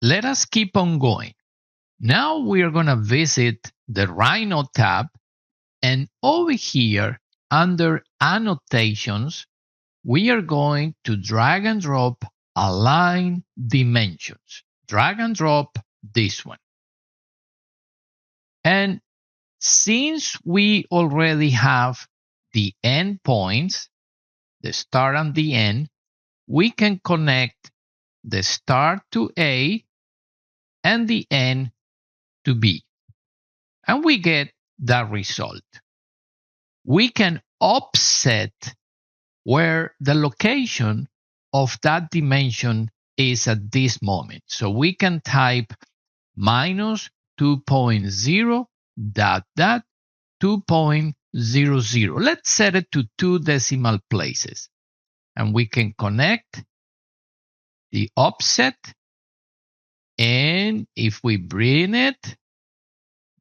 let us keep on going. Now we are going to visit the Rhino tab, and over here under annotations, we are going to drag and drop align dimensions. Drag and drop this one. And since we already have the endpoints, the start and the end, we can connect the start to A and the end to B. And we get that result. We can offset where the location of that dimension is at this moment. So we can type minus 2.0 dot dot 2.00. Let's set it to 2 decimal places. And we can connect the offset. And if we bring it,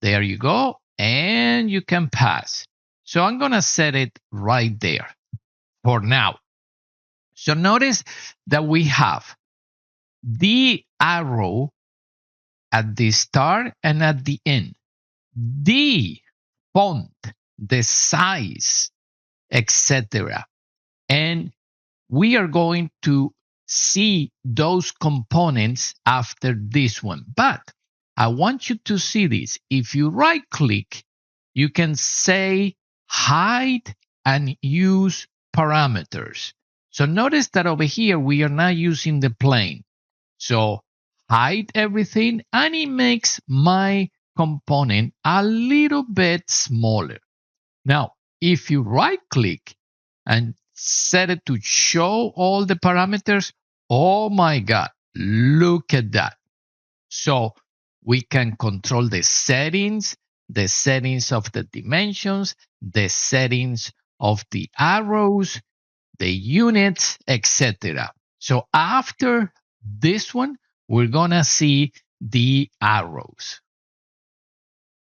there you go. And you can pass. So I'm going to set it right there for now. So notice that we have the arrow at the start and at the end, the font, the size, etc. And we are going to see those components after this one. But I want you to see this. If you right click, you can say hide and use parameters. So notice that over here, we are not using the plane. So hide everything, and it makes my component a little bit smaller. Now, if you right click and set it to show all the parameters, oh my God, look at that. So we can control the settings of the dimensions, the settings of the arrows, the units, etc. So after this one, we're going to see the arrows.